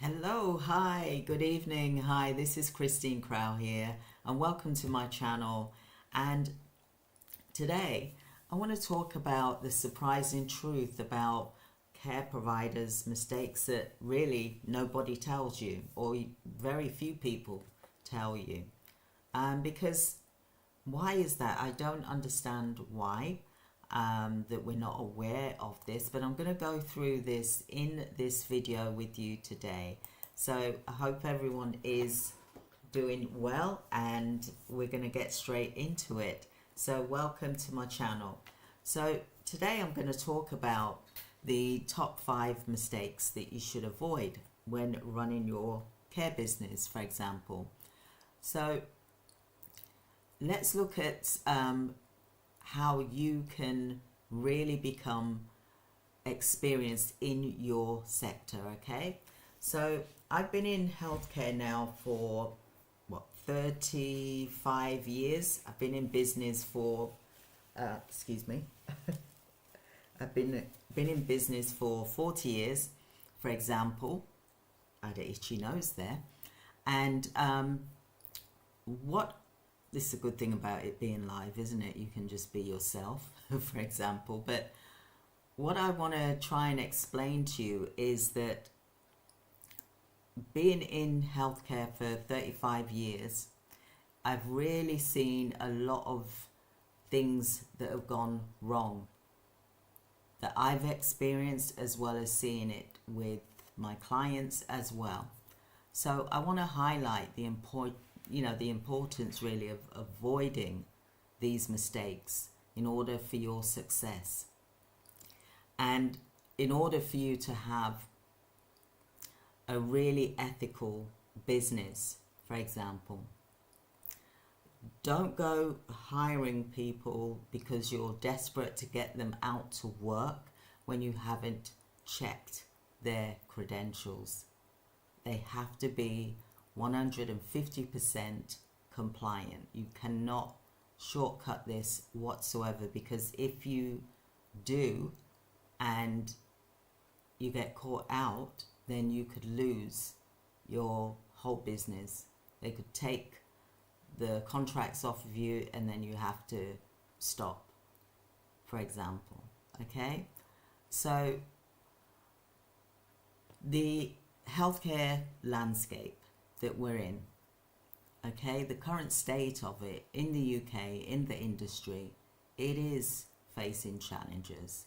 Hello, hi, good evening. Hi, this is Christine Crowle here, and welcome to my channel. And today I want to talk about the surprising truth about care providers' mistakes that really nobody tells you, or very few people tell you. Because why is that? I don't understand why. That we're not aware of this, but I'm going to go through this in this video with you today. So I hope everyone is doing well, and we're going to get straight into it. So welcome to my channel. So today I'm going to talk about the top 5 mistakes that you should avoid when running your care business, for example. So let's look at how you can really become experienced in your sector, okay? So I've been in healthcare now for 35 years. I've been in business for excuse me I've been in business for 40 years, for example. I had an itchy nose there. And this is a good thing about it being live, isn't it? You can just be yourself, for example. But what I want to try and explain to you is that being in healthcare for 35 years, I've really seen a lot of things that have gone wrong that I've experienced, as well as seeing it with my clients as well. So I want to highlight the importance really of avoiding these mistakes in order for your success, and in order for you to have a really ethical business. For example, don't go hiring people because you're desperate to get them out to work when you haven't checked their credentials. They have to be 150% compliant. You cannot shortcut this whatsoever, because if you do and you get caught out, then you could lose your whole business. They could take the contracts off of you, and then you have to stop, for example. Okay? So the healthcare landscape that we're in, okay, the current state of it in the UK, in the industry, it is facing challenges.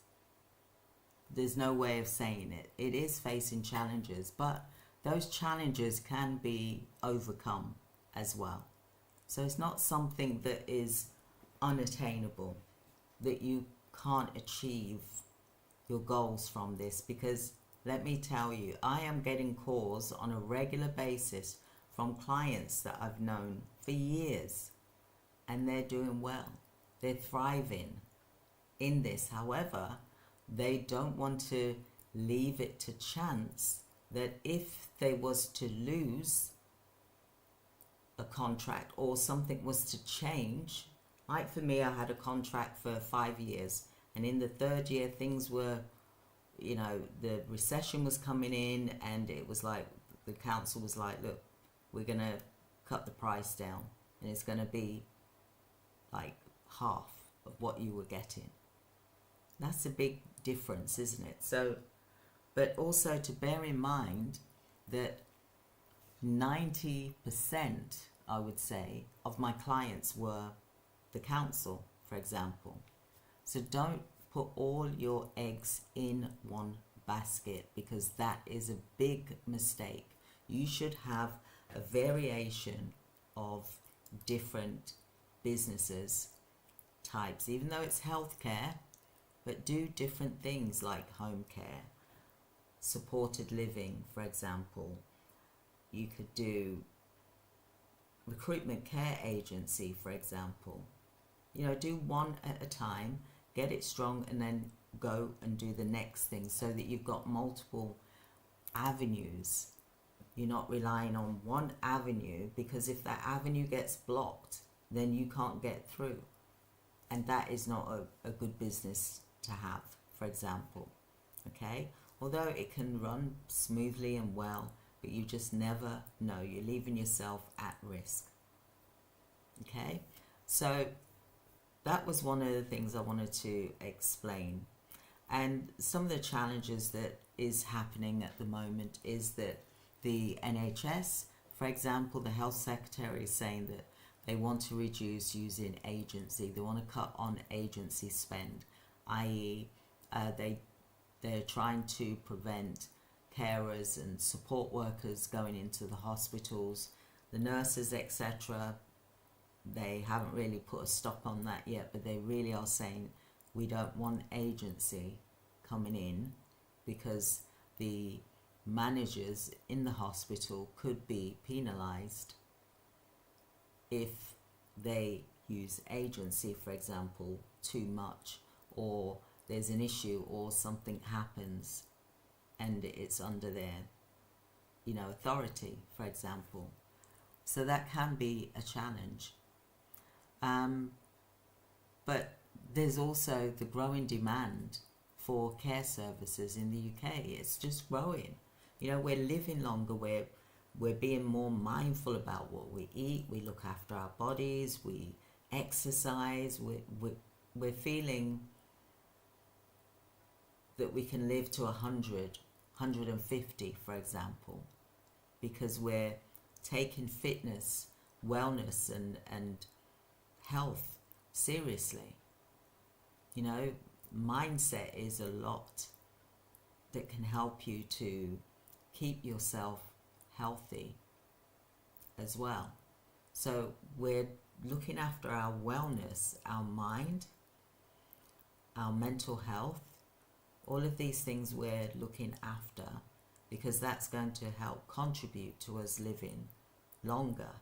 There's no way of saying it. It is facing challenges, but those challenges can be overcome as well. So it's not something that is unattainable, that you can't achieve your goals from this, because let me tell you, I am getting calls on a regular basis from clients that I've known for years, and they're doing well. They're thriving in this. However, they don't want to leave it to chance that if they was to lose a contract or something was to change, like for me, I had a contract for 5 years, and in the 3rd year things were, the recession was coming in, and it was like the council was like, look, we're going to cut the price down, and it's going to be like half of what you were getting. That's a big difference, isn't it? So, but also to bear in mind that 90%, I would say, of my clients were the council, for example. So don't put all your eggs in one basket, because that is a big mistake. You should have a variation of different businesses types, even though it's healthcare, but do different things like home care, supported living, for example. You could do recruitment care agency, for example. Do one at a time, get it strong, and then go and do the next thing, so that you've got multiple avenues. You're not relying on one avenue, because if that avenue gets blocked, then you can't get through. And that is not a good business to have, for example. Okay? Although it can run smoothly and well, but you just never know. You're leaving yourself at risk. Okay, so that was one of the things I wanted to explain. And some of the challenges that is happening at the moment is that the NHS, for example, the health secretary is saying that they want to reduce using agency. They want to cut on agency spend, i.e. they're trying to prevent carers and support workers going into the hospitals, the nurses, etc. They haven't really put a stop on that yet, but they really are saying we don't want agency coming in because the managers in the hospital could be penalised if they use agency, for example, too much, or there's an issue or something happens and it's under their, authority, for example. So that can be a challenge. But there's also the growing demand for care services in the UK. It's just growing. We're living longer. We're being more mindful about what we eat. We look after our bodies. We exercise. We're feeling that we can live to 100, 150, for example, because we're taking fitness, wellness, and health seriously. Mindset is a lot that can help you to keep yourself healthy as well. So we're looking after our wellness, our mind, our mental health, all of these things we're looking after, because that's going to help contribute to us living longer,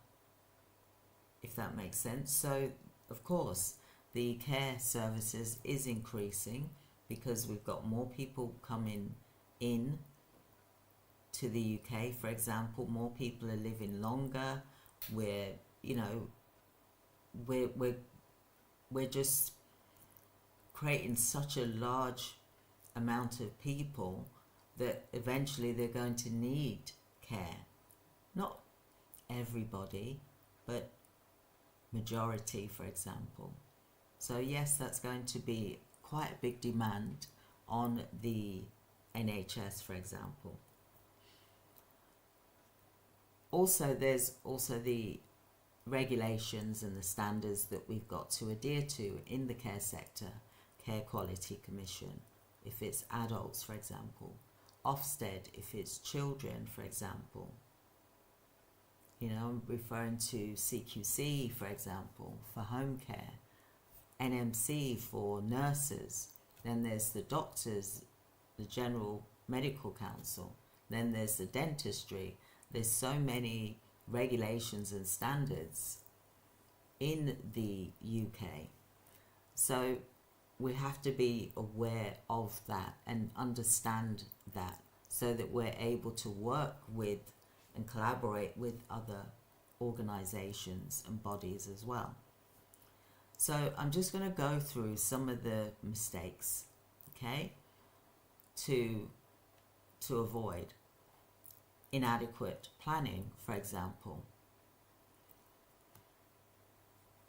if that makes sense. So of course the care services is increasing because we've got more people coming in to the UK, for example. More people are living longer. We're just creating such a large amount of people that eventually they're going to need care. Not everybody, but majority, for example. So yes, that's going to be quite a big demand on the NHS, for example. Also, there's also the regulations and the standards that we've got to adhere to in the care sector. Care Quality Commission, if it's adults, for example. Ofsted, if it's children, for example. I'm referring to CQC, for example, for home care. NMC for nurses. Then there's the doctors, the General Medical Council. Then there's the dentistry. There's so many regulations and standards in the UK. So we have to be aware of that and understand that, so that we're able to work with and collaborate with other organizations and bodies as well. So I'm just going to go through some of the mistakes, okay, to avoid. Inadequate planning, for example.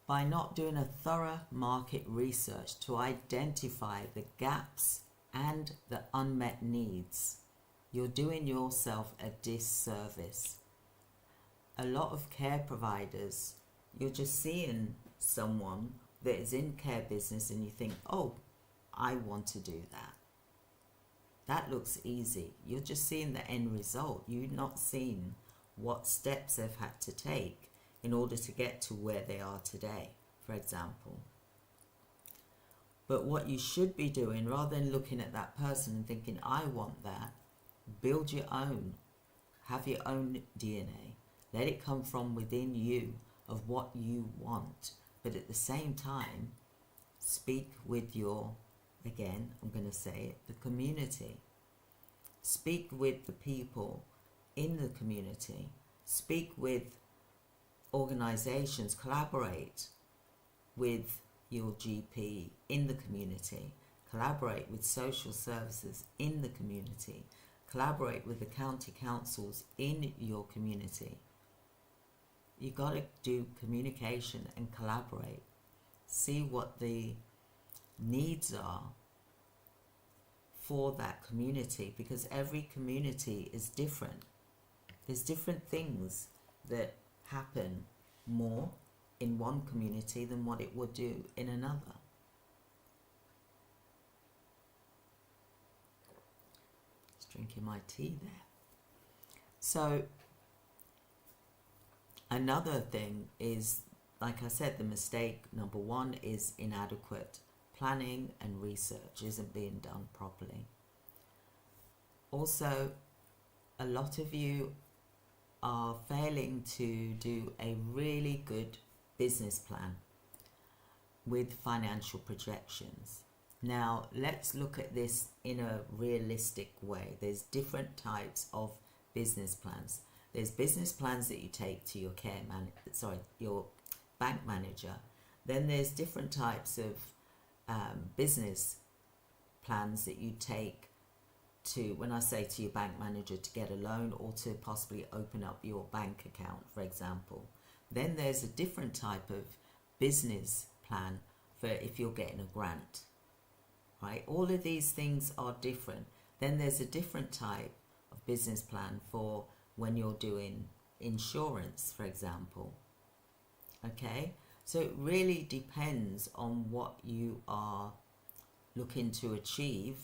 By not doing a thorough market research to identify the gaps and the unmet needs, you're doing yourself a disservice. A lot of care providers, you're just seeing someone that is in care business and you think, oh, I want to do that. That looks easy. You're just seeing the end result. You're not seeing what steps they've had to take in order to get to where they are today, for example. But what you should be doing, rather than looking at that person and thinking, I want that, build your own. Have your own DNA. Let it come from within you of what you want. But at the same time, speak with your, again, I'm going to say it, the community. Speak with the people in the community. Speak with organizations. Collaborate with your GP in the community. Collaborate with social services in the community. collaborate with the county councils in your community. You got to do communication and collaborate. See what the needs are for that community, because every community is different. There's different things that happen more in one community than what it would do in another. Just drinking my tea there. So another thing is, like I said, the mistake number one is inadequate planning and research isn't being done properly. Also, a lot of you are failing to do a really good business plan with financial projections. Now, let's look at this in a realistic way. There's different types of business plans. There's business plans that you take to your your bank manager. Then there's different types of business plans that you take to, when I say to your bank manager, to get a loan or to possibly open up your bank account, for example. Then there's a different type of business plan for if you're getting a grant, right? All of these things are different. Then there's a different type of business plan for when you're doing insurance, for example. Okay, so it really depends on what you are looking to achieve.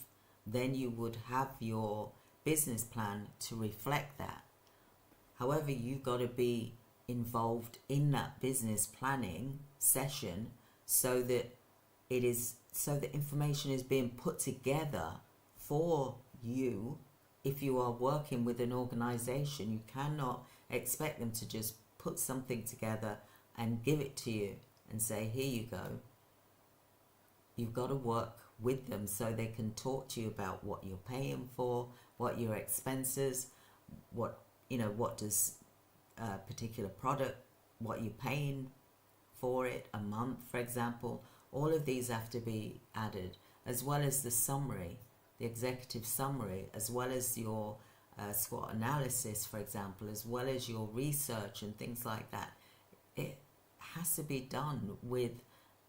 Then you would have your business plan to reflect that. However, you've got to be involved in that business planning session so that information is being put together for you. If you are working with an organization, you cannot expect them to just put something together and give it to you and say, here you go. You've got to work with them so they can talk to you about what you're paying for, what your expenses, what does a particular product, what you're paying for it a month, for example. All of these have to be added, as well as the summary, the executive summary, as well as your SWOT analysis, for example, as well as your research and things like that. It has to be done with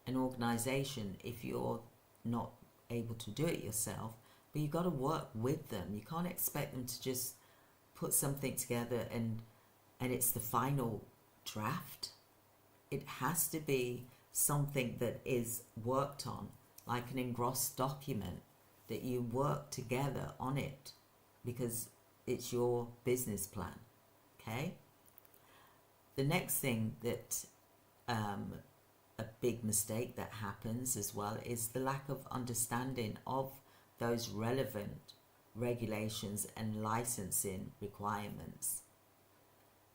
an organization if you're not able to do it yourself, but you've got to work with them. You can't expect them to just put something together and it's the final draft. It has to be something that is worked on, like an engrossed document, that you work together on it because it's your business plan. Okay? The next thing that a big mistake that happens as well is the lack of understanding of those relevant regulations and licensing requirements.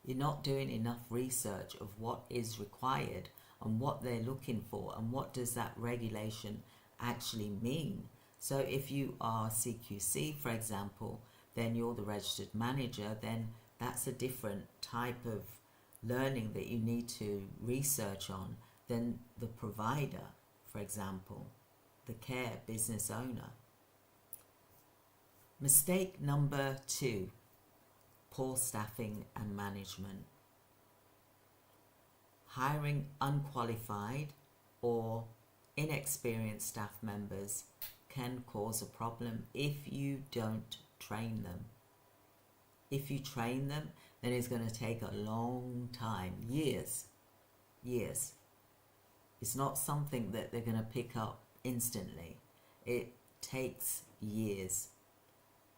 You're not doing enough research of what is required and what they're looking for and what does that regulation actually mean. So if you are CQC, for example, then you're the registered manager, then that's a different type of learning that you need to research on than the provider, for example, the care business owner. Mistake number 2, poor staffing and management. Hiring unqualified or inexperienced staff members can cause a problem if you don't train them. If you train them, then it's going to take a long time, years. It's not something that they're going to pick up instantly. It takes years.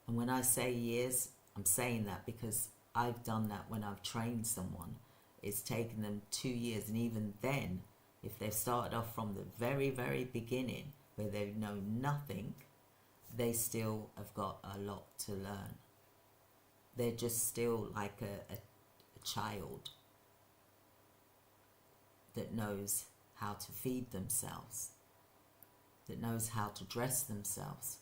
And when I say years, I'm saying that because I've done that when I've trained someone. It's taken them 2 years, and even then, if they've started off from the very, very beginning, where they know nothing, they still have got a lot to learn. They're just still like a child that knows how to feed themselves, that knows how to dress themselves,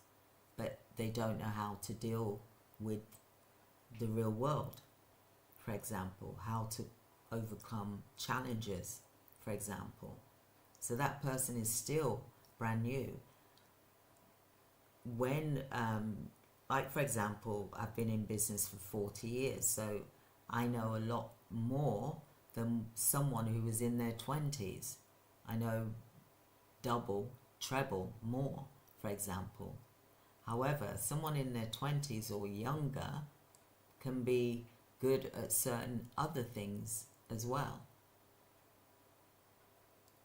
but they don't know how to deal with the real world, for example, how to overcome challenges, for example. So that person is still brand new. When like for example, I've been in business for 40 years, so I know a lot more than someone who was in their 20s. I know double, treble more, for example. However, someone in their 20s or younger can be good at certain other things as well.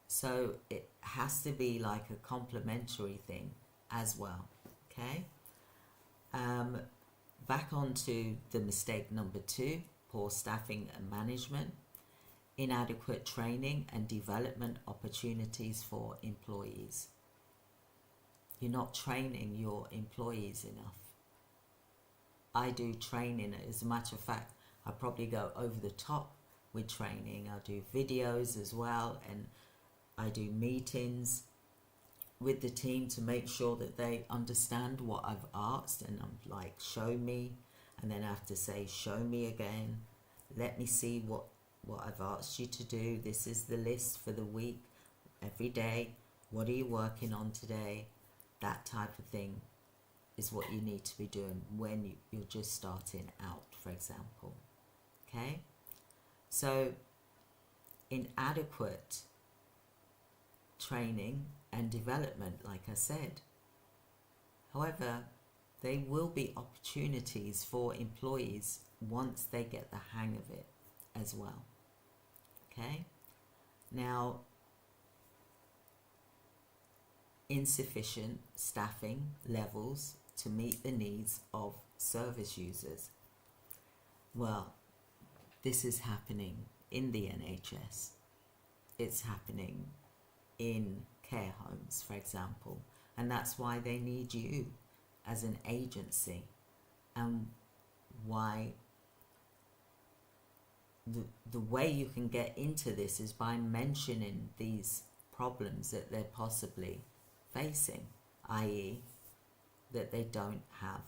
So it has to be like a complementary thing as well, okay? Back on to the mistake number 2, poor staffing and management, inadequate training and development opportunities for employees. You're not training your employees enough. I do training. As a matter of fact, I probably go over the top with training. I do videos as well, and I do meetings with the team to make sure that they understand what I've asked, and I'm like, show me, and then I have to say, show me again, let me see what I've asked you to do. This is the list for the week, every day. What are you working on today? That type of thing is what you need to be doing when you're just starting out, for example. Okay? So, inadequate training and development, like I said. However, there will be opportunities for employees once they get the hang of it as well. Okay? Now, insufficient staffing levels to meet the needs of service users. Well, this is happening in the NHS. It's happening in care homes, for example, and that's why they need you as an agency, and why the way you can get into this is by mentioning these problems that they're possibly facing, i.e. that they don't have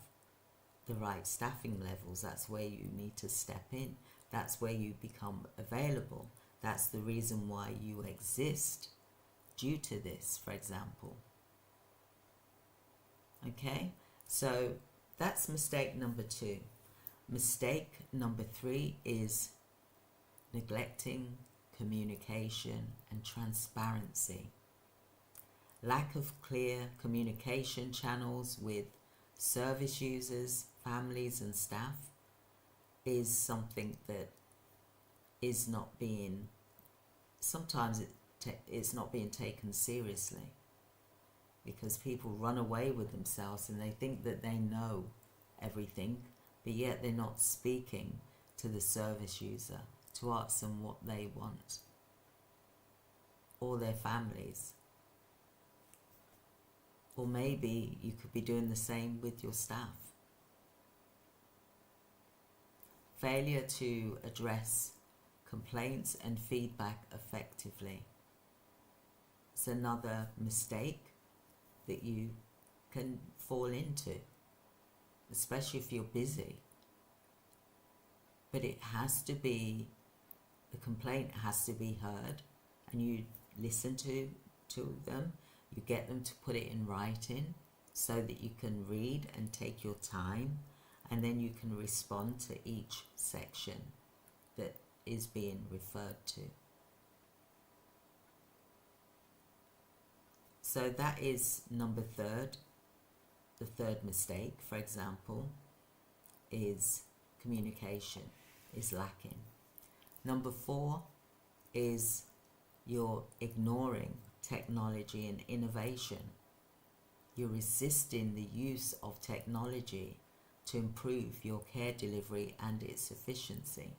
the right staffing levels. That's where you need to step in. That's where you become available. That's the reason why you exist, due to this, for example. Okay, so that's mistake number 2. Mistake number 3 is neglecting communication and transparency. Lack of clear communication channels with service users, families and staff is something that is not being, sometimes it's not being taken seriously, because people run away with themselves and they think that they know everything, but yet they're not speaking to the service user to ask them what they want, or their families. Or maybe you could be doing the same with your staff. Failure to address complaints and feedback effectively. It's another mistake that you can fall into, especially if you're busy. But it has to be, the complaint has to be heard, and you listen to them. You get them to put it in writing so that you can read and take your time, and then you can respond to each section that is being referred to. So that is number 3. The third mistake, for example, is communication is lacking. Number 4 is you're ignoring technology and innovation. You're resisting the use of technology to improve your care delivery and its efficiency.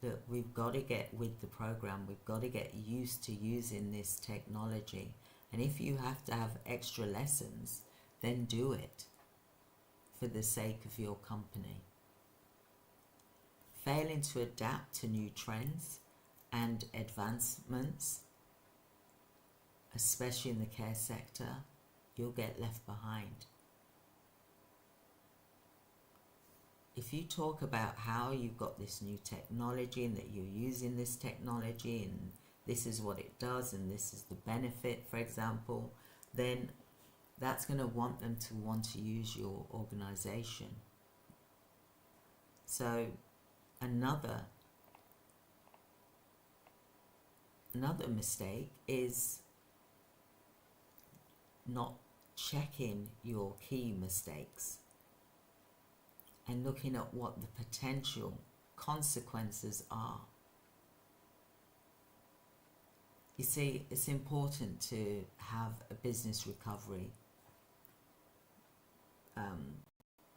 That we've got to get with the program, we've got to get used to using this technology, and if you have to have extra lessons, then do it for the sake of your company. Failing to adapt to new trends and advancements, especially in the care sector, you'll get left behind. If you talk about how you've got this new technology and that you're using this technology and this is what it does and this is the benefit, for example, then that's going to want them to want to use your organization. So another mistake is not checking your key mistakes and looking at what the potential consequences are. You see, it's important to have a business recovery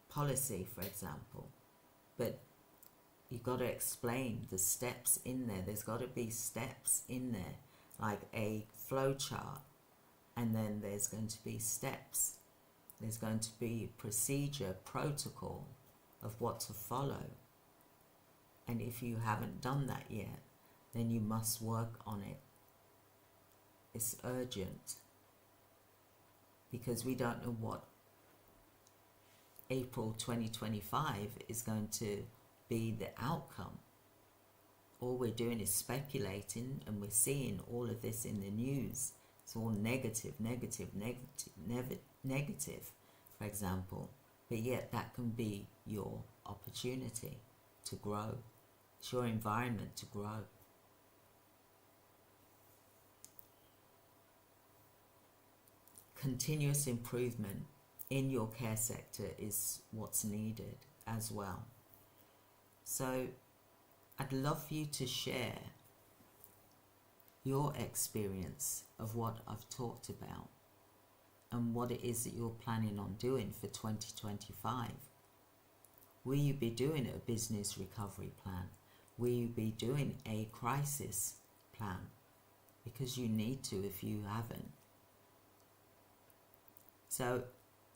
policy, for example, but you've got to explain the steps in there. There's got to be steps in there, like a flow chart, and then there's going to be steps. There's going to be procedure, protocol of what to follow. And if you haven't done that yet, then you must work on it. It's urgent, because we don't know what April 2025 is going to be the outcome. All we're doing is speculating, and we're seeing all of this in the news. It's all negative, for example. But yet that can be your opportunity to grow. It's your environment to grow. Continuous improvement in your care sector is what's needed as well. So I'd love for you to share your experience of what I've talked about and what it is that you're planning on doing for 2025. Will you be doing a business recovery plan? Will you be doing a crisis plan? Because you need to if you haven't. So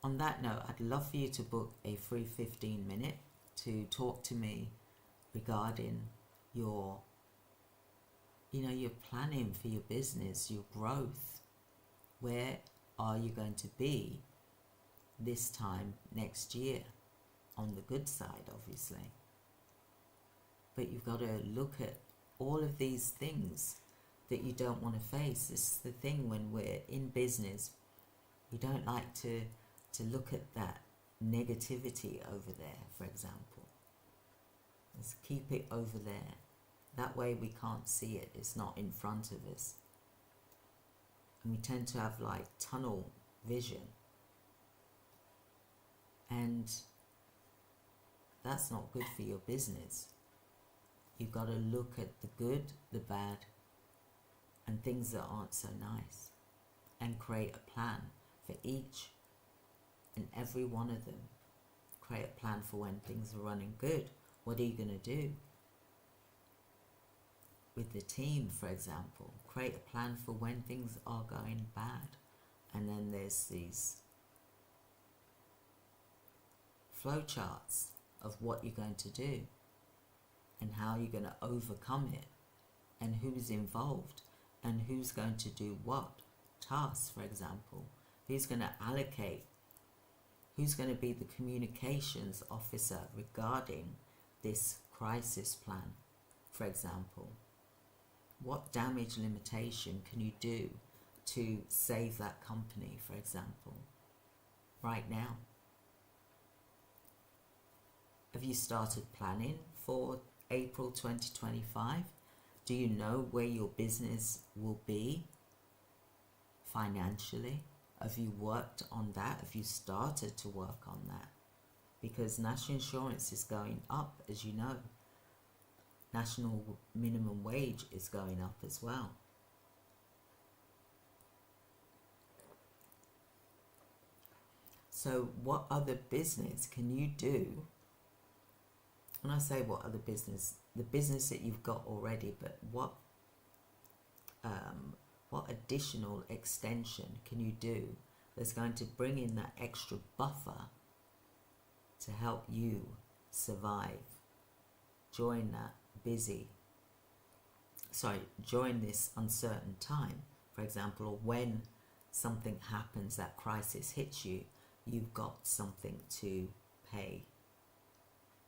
on that note, I'd love for you to book a free 15-minute to talk to me regarding your planning for your business, your growth. Where are you going to be this time next year? On the good side, obviously. But you've got to look at all of these things that you don't want to face. This is the thing when we're in business. We don't like to look at that negativity over there, for example. Let's keep it over there. That way we can't see it. It's not in front of us. And we tend to have like tunnel vision. And that's not good for your business. You've got to look at the good, the bad, and things that aren't so nice, and create a plan for each and every one of them. Create a plan for when things are running good. What are you going to do with the team, for example? Create a plan for when things are going bad. And then there's these flow charts of what you're going to do and how you're going to overcome it, and who's involved and who's going to do what tasks, for example. Who's going to allocate? Who's going to be the communications officer regarding this crisis plan, for example? What damage limitation can you do to save that company, for example, right now? Have you started planning for April 2025? Do you know where your business will be financially? Have you worked on that? Have you started to work on that? Because national insurance is going up, as you know. National minimum wage is going up as well. So what other business can you do? When I say what other business, the business that you've got already, but what additional extension can you do that's going to bring in that extra buffer to help you survive during during this uncertain time, for example, or when something happens, that crisis hits you, you've got something to pay,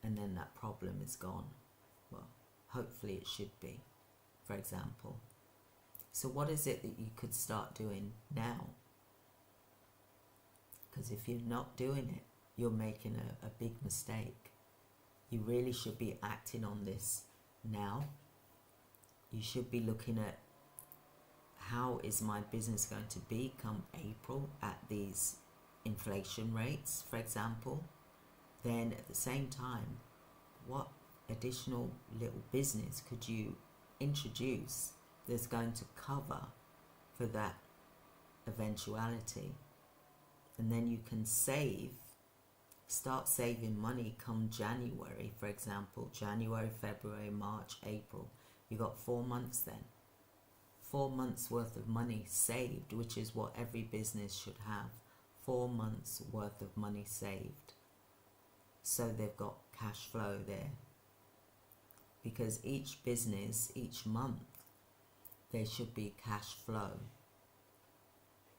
and then that problem is gone. Well, hopefully it should be, for example. So what is it that you could start doing now? Because if you're not doing it, you're making a big mistake. You really should be acting on this now. You should be looking at how is my business going to be come April at these inflation rates, for example. Then at the same time, what additional little business could you introduce that's going to cover for that eventuality? And then you can start saving money come January, for example. January, February, March, April. You got 4 months then. 4 months worth of money saved, which is what every business should have. 4 months worth of money saved. So they've got cash flow there. Because each business, each month, there should be cash flow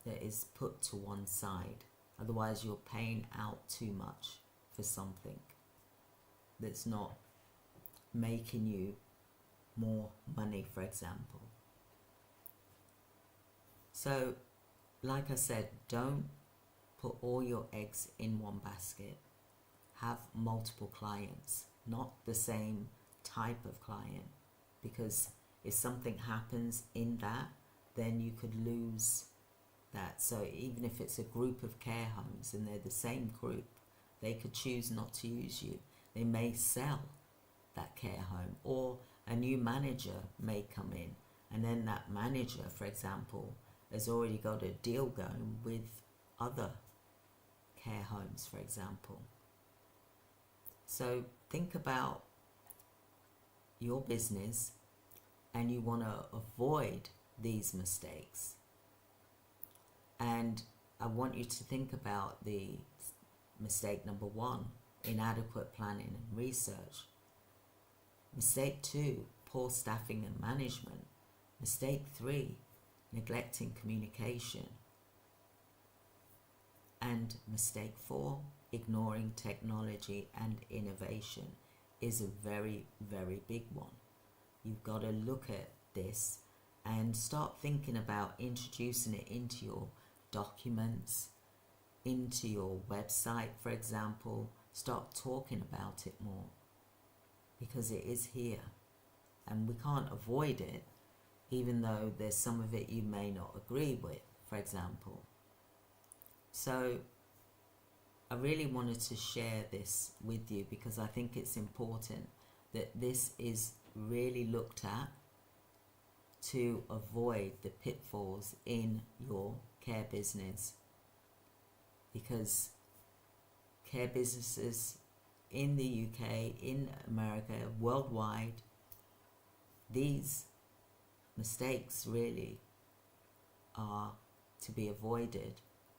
that is put to one side. Otherwise you're paying out too much for something that's not making you more money, for example. So, like I said, don't put all your eggs in one basket. Have multiple clients, not the same type of client, because if something happens in that, then you could lose that. So even if it's a group of care homes and they're the same group, they could choose not to use you. They may sell that care home, or a new manager may come in, and then that manager, for example, has already got a deal going with other care homes, for example. So think about your business, and you want to avoid these mistakes. And I want you to think about the mistake number 1, inadequate planning and research. Mistake 2, poor staffing and management. Mistake 3, neglecting communication. And mistake 4, ignoring technology and innovation is a very, very big one. You've got to look at this and start thinking about introducing it into your documents, into your website, for example. Start talking about it more, because it is here and we can't avoid it, even though there's some of it you may not agree with, for example. So I really wanted to share this with you because I think it's important that this is really looked at to avoid the pitfalls in your care business. Because care businesses in the UK, in America, worldwide, these mistakes really are to be avoided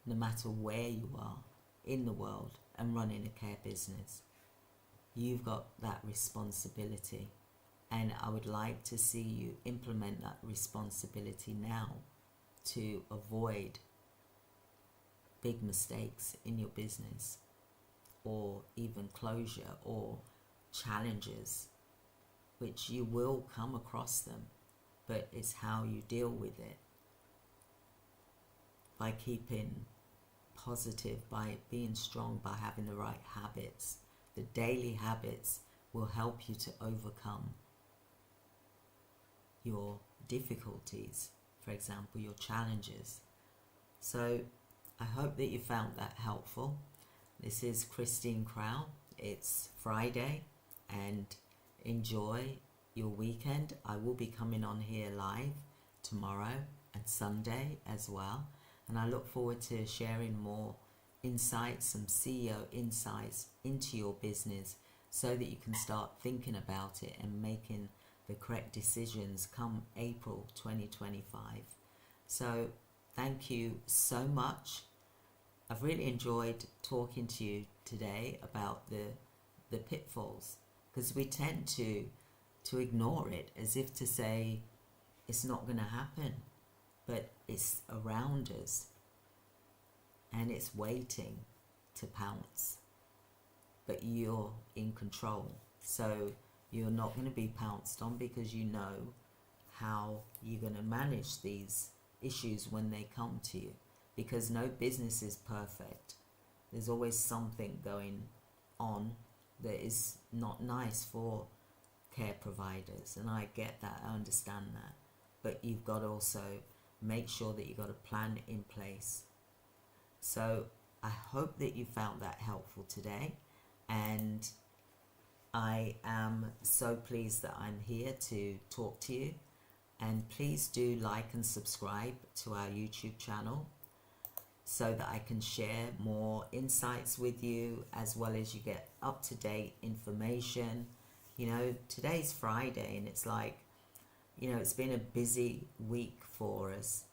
no matter where you are in the world and running a care business. You've got that responsibility, and I would like to see you implement that responsibility now to avoid big mistakes in your business, or even closure or challenges, which you will come across them, but it's how you deal with it. By keeping positive, by being strong, by having the right habits. The daily habits will help you to overcome your difficulties, for example, your challenges. So I hope that you found that helpful. This is Christine Crowle. It's Friday, and enjoy your weekend. I will be coming on here live tomorrow and Sunday as well, and I look forward to sharing more insights, some CEO insights into your business, so that you can start thinking about it and making the correct decisions come April 2025. So thank you so much. I've really enjoyed talking to you today about the pitfalls, because we tend to ignore it as if to say it's not going to happen, but it's around us and it's waiting to pounce, but you're in control. So you're not going to be pounced on, because you know how you're going to manage these issues when they come to you, because no business is perfect. There's always something going on that is not nice for care providers, and I get that, I understand that, but you've got to also make sure that you've got a plan in place. So I hope that you found that helpful today, and I am so pleased that I'm here to talk to you. And please do like and subscribe to our YouTube channel so that I can share more insights with you, as well as you get up-to-date information. You know, today's Friday, and it's like, you know, it's been a busy week for us.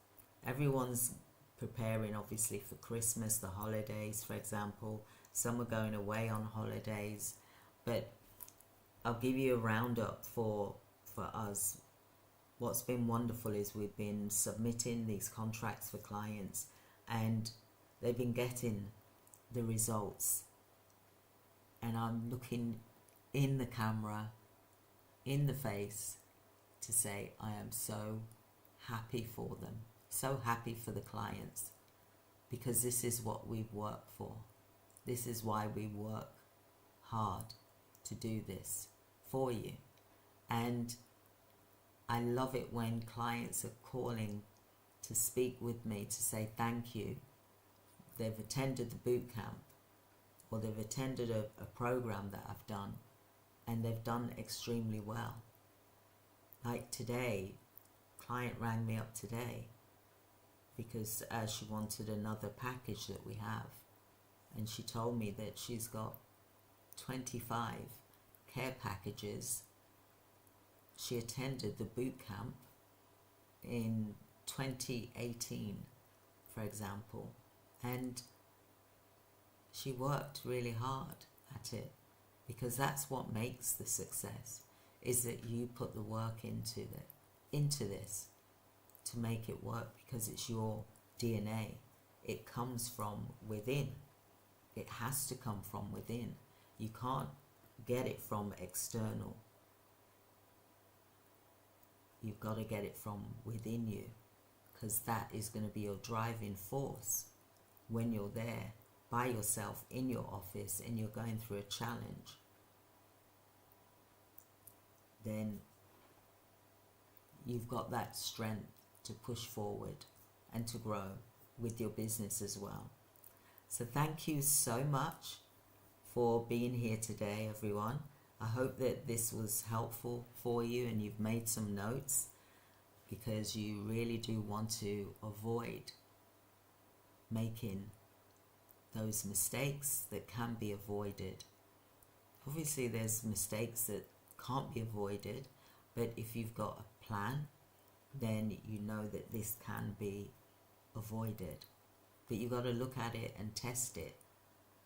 Everyone's preparing obviously for Christmas, the holidays, for example. Some are going away on holidays, but I'll give you a roundup for us. What's been wonderful is we've been submitting these contracts for clients, and they've been getting the results. And I'm looking in the camera, in the face, to say I am so happy for them, so happy for the clients, because this is what we've worked for. This is why we work hard to do this for you. And I love it when clients are calling to speak with me to say thank you. They've attended the boot camp, or they've attended a program that I've done, and they've done extremely well. Like today, client rang me up today because she wanted another package that we have, and she told me that she's got 25 care packages. She attended the boot camp in 2018, for example, and she worked really hard at it, because that's what makes the success, is that you put the work into this to make it work, because it's your DNA. It comes from within. It has to come from within. You can't get it from external. You've got to get it from within you, because that is going to be your driving force when you're there by yourself in your office and you're going through a challenge. Then you've got that strength to push forward and to grow with your business as well. So thank you so much for being here today, everyone. I hope that this was helpful for you and you've made some notes, because you really do want to avoid making those mistakes that can be avoided. Obviously there's mistakes that can't be avoided, but if you've got a plan, then you know that this can be avoided. But you've got to look at it and test it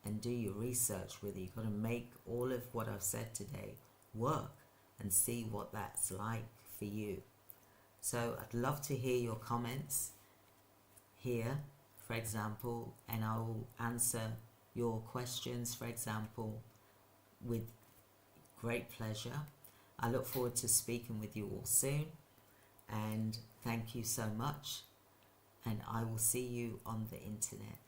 and do your research with it. You've got to make all of what I've said today work and see what that's like for you. So I'd love to hear your comments here, for example, and I will answer your questions, for example, with great pleasure. I look forward to speaking with you all soon, and thank you so much, and I will see you on the internet.